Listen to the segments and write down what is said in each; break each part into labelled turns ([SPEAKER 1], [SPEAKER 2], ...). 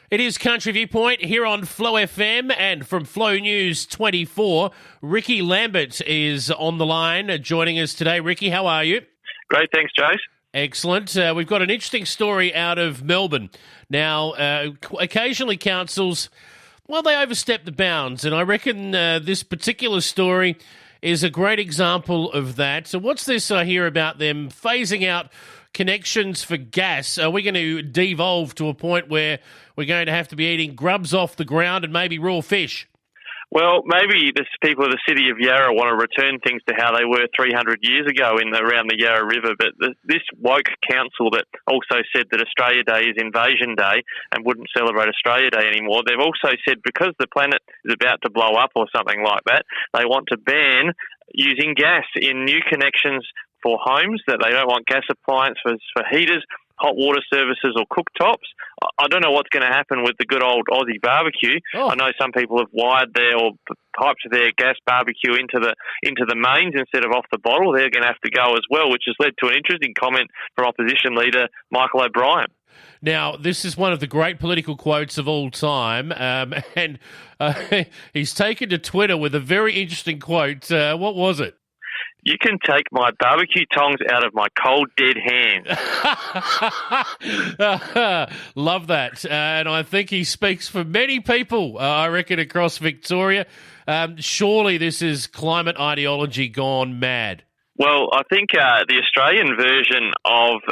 [SPEAKER 1] It is Country Viewpoint here on Flow FM, and from Flow News 24, Ricky Lambert is on the line joining us today. Ricky, how are you?
[SPEAKER 2] Great, thanks, Jase.
[SPEAKER 1] Excellent. We've got an interesting story out of Melbourne. Now, occasionally councils, well, they overstep the bounds, and I reckon this particular story is a great example of that. So what's this I hear about them phasing out connections for gas? Are we going to devolve to a point where we're going to have to be eating grubs off the ground and maybe raw fish?
[SPEAKER 2] Well, maybe the people of the city of Yarra want to return things to how they were 300 years ago around the Yarra River, but this woke council that also said that Australia Day is Invasion Day and wouldn't celebrate Australia Day anymore, they've also said because the planet is about to blow up or something like that, they want to ban using gas in new connections for homes, that they don't want gas appliances for heaters, hot water services or cooktops. I don't know what's going to happen with the good old Aussie barbecue. I know some people have wired or piped their gas barbecue into the mains instead of off the bottle. They're going to have to go as well, which has led to an interesting comment from opposition leader Michael O'Brien.
[SPEAKER 1] Now, this is one of the great political quotes of all time, and he's taken to Twitter with a very interesting quote. What was it?
[SPEAKER 2] You can take my barbecue tongs out of my cold, dead hands.
[SPEAKER 1] Love that. And I think he speaks for many people, I reckon, across Victoria. Surely this is climate ideology gone mad.
[SPEAKER 2] Well, I think the Australian version of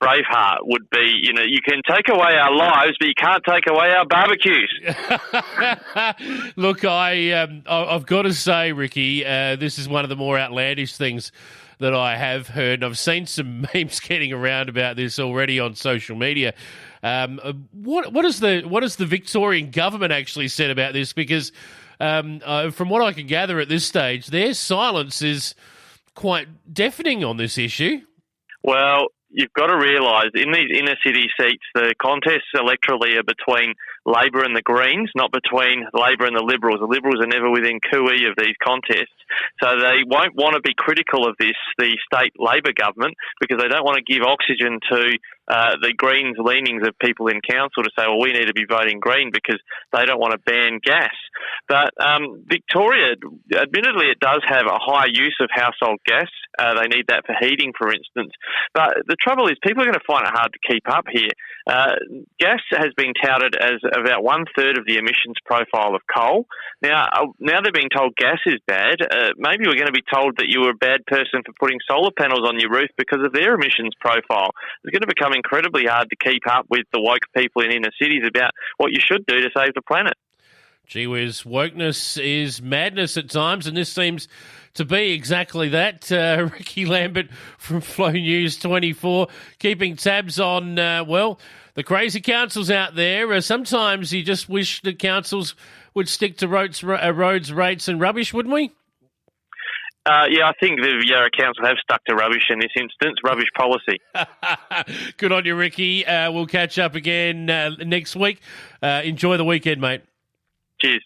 [SPEAKER 2] Braveheart would be, you can take away our lives, but you can't take away our barbecues.
[SPEAKER 1] Look, I've got to say, Ricky, this is one of the more outlandish things that I have heard. And I've seen some memes getting around about this already on social media. What has the Victorian government actually said about this? Because from what I can gather at this stage, their silence is quite deafening on this issue.
[SPEAKER 2] Well, you've got to realise in these inner city seats, the contests electorally are between Labor and the Greens, not between Labor and the Liberals. The Liberals are never within cooee of these contests. So they won't want to be critical of the state Labor government because they don't want to give oxygen to the Greens' leanings of people in council to say, well, we need to be voting Green because they don't want to ban gas. But Victoria, admittedly, it does have a high use of household gas. They need that for heating, for instance. But the trouble is people are going to find it hard to keep up here. Gas has been touted as about 1/3 of the emissions profile of coal. Now they're being told gas is bad. Maybe we're going to be told that you were a bad person for putting solar panels on your roof because of their emissions profile. It's going to become incredibly hard to keep up with the woke people in inner cities about what you should do to save the planet.
[SPEAKER 1] Gee whiz, wokeness is madness at times, and this seems to be exactly that. Ricky Lambert from Flow News 24, keeping tabs on, the crazy councils out there. Sometimes you just wish the councils would stick to roads, rates and rubbish, wouldn't we?
[SPEAKER 2] Yeah, I think the Yarra Council have stuck to rubbish in this instance, rubbish policy.
[SPEAKER 1] Good on you, Ricky. We'll catch up again next week. Enjoy the weekend, mate.
[SPEAKER 2] Cheers.